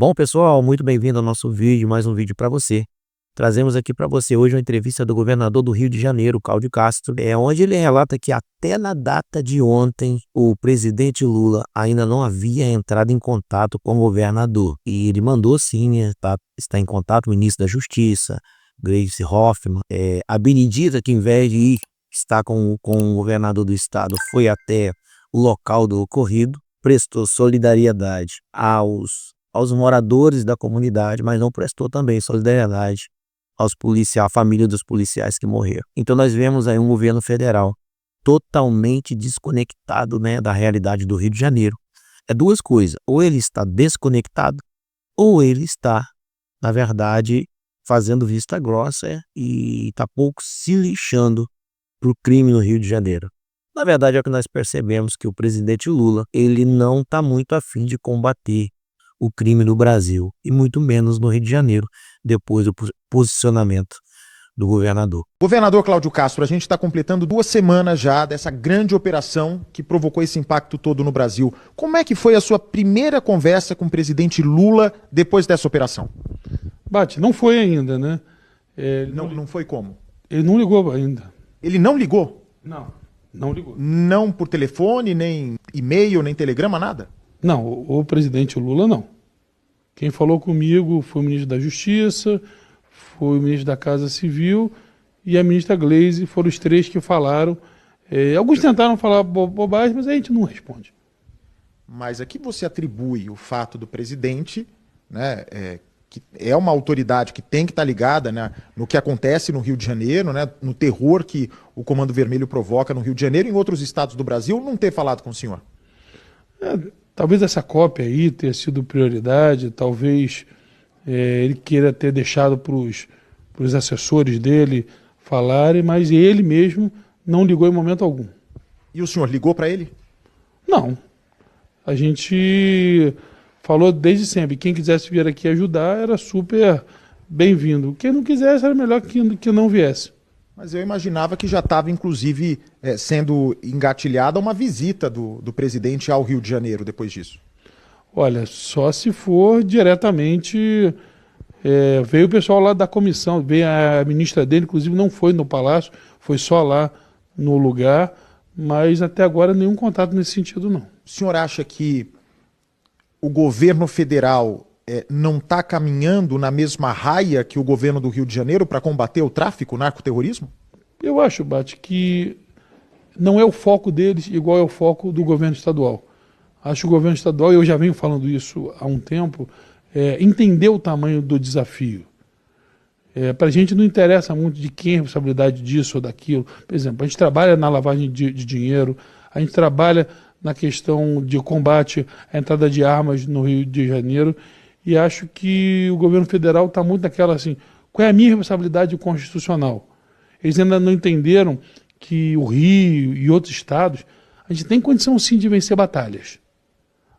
Bom, pessoal, muito bem-vindo ao nosso vídeo, mais um vídeo para você. Trazemos aqui para você hoje uma entrevista do governador do Rio de Janeiro, Cláudio Castro, onde ele relata que até na data de ontem, o presidente Lula ainda não havia entrado em contato com o governador. E ele mandou sim, né, está em contato com o ministro da Justiça, Gleisi Hoffmann. A Benedita, que em vez de ir estar com o governador do estado, foi até o local do ocorrido, prestou solidariedade aos moradores da comunidade, mas não prestou também solidariedade aos policiais, à família dos policiais que morreram. Então nós vemos aí um governo federal totalmente desconectado, né, da realidade do Rio de Janeiro. É duas coisas: ou ele está desconectado, ou ele está, na verdade, fazendo vista grossa e está pouco se lixando para o crime no Rio de Janeiro. Na verdade, é o que nós percebemos, que o presidente Lula, ele não está muito afim de combater o crime no Brasil, e muito menos no Rio de Janeiro, depois do posicionamento do governador. Governador Cláudio Castro, a gente está completando 2 semanas já dessa grande operação que provocou esse impacto todo no Brasil. Como é que foi a sua primeira conversa com o presidente Lula depois dessa operação? Bate, não foi ainda, né? Não foi como? Ele não ligou ainda. Ele não ligou? Não ligou. Não por telefone, nem e-mail, nem telegrama, nada? Não, o presidente Lula não. Quem falou comigo foi o ministro da Justiça, foi o ministro da Casa Civil e a ministra Gleisi, foram os 3 que falaram. Alguns tentaram falar bobagem, mas a gente não responde. Mas aqui você atribui o fato do presidente, né, que é uma autoridade que tem que estar ligada, né, no que acontece no Rio de Janeiro, né, no terror que o Comando Vermelho provoca no Rio de Janeiro e em outros estados do Brasil, não ter falado com o senhor? Talvez essa cópia aí tenha sido prioridade, talvez ele queira ter deixado para os assessores dele falarem, mas ele mesmo não ligou em momento algum. E o senhor ligou para ele? Não. A gente falou desde sempre, quem quisesse vir aqui ajudar era super bem-vindo. Quem não quisesse era melhor que não viesse. Mas eu imaginava que já estava, inclusive, sendo engatilhada uma visita do presidente ao Rio de Janeiro depois disso. Olha, só se for diretamente. Veio o pessoal lá da comissão, veio a ministra dele, inclusive não foi no Palácio, foi só lá no lugar, mas até agora nenhum contato nesse sentido não. O senhor acha que o governo federal não está caminhando na mesma raia que o governo do Rio de Janeiro para combater o tráfico, o narcoterrorismo? Eu acho, Bate, que não é o foco deles igual é o foco do governo estadual. Acho que o governo estadual, eu já venho falando isso há um tempo, entender o tamanho do desafio. Para a gente não interessa muito de quem é a responsabilidade disso ou daquilo. Por exemplo, a gente trabalha na lavagem de dinheiro, a gente trabalha na questão de combate à entrada de armas no Rio de Janeiro, e acho que o governo federal está muito naquela assim, qual é a minha responsabilidade constitucional? Eles ainda não entenderam que o Rio e outros estados, a gente tem condição sim de vencer batalhas.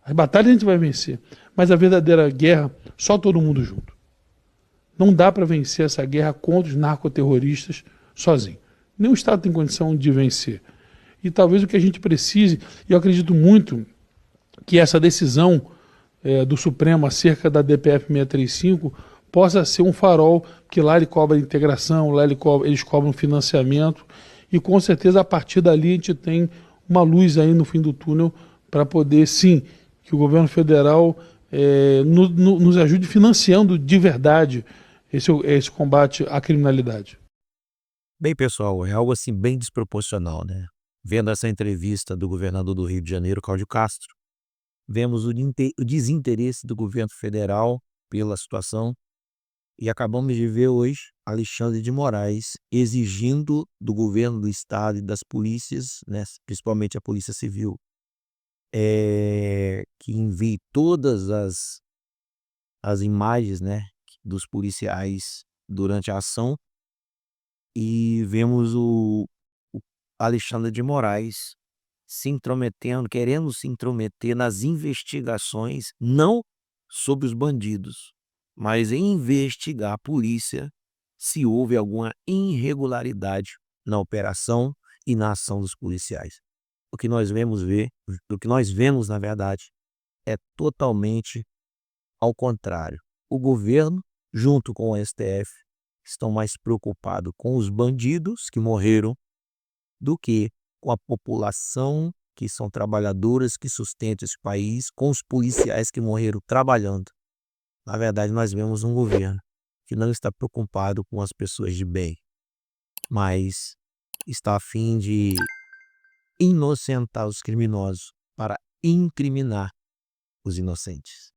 As batalhas a gente vai vencer, mas a verdadeira guerra, só todo mundo junto. Não dá para vencer essa guerra contra os narcoterroristas sozinho. Nenhum estado tem condição de vencer. E talvez o que a gente precise, e eu acredito muito que essa decisão do Supremo acerca da DPF 635 possa ser um farol, que lá ele cobra integração, lá eles cobram financiamento, e com certeza a partir dali a gente tem uma luz aí no fim do túnel para poder, sim, que o governo federal nos ajude financiando de verdade esse combate à criminalidade. Bem, pessoal, é algo assim bem desproporcional, né? Vendo essa entrevista do governador do Rio de Janeiro, Cláudio Castro, vemos o desinteresse do governo federal pela situação, e acabamos de ver hoje Alexandre de Moraes exigindo do governo do estado e das polícias, né, principalmente a Polícia Civil, que envie todas as imagens, né, dos policiais durante a ação, e vemos o Alexandre de Moraes se intrometendo, querendo se intrometer nas investigações, não sobre os bandidos, mas em investigar a polícia se houve alguma irregularidade na operação e na ação dos policiais. O que nós vemos, na verdade, é totalmente Ao contrário, o governo, junto com o STF, estão mais preocupados com os bandidos que morreram do que com a população que são trabalhadoras, que sustentam esse país, com os policiais que morreram trabalhando. Na verdade, nós vemos um governo que não está preocupado com as pessoas de bem, mas está a fim de inocentar os criminosos para incriminar os inocentes.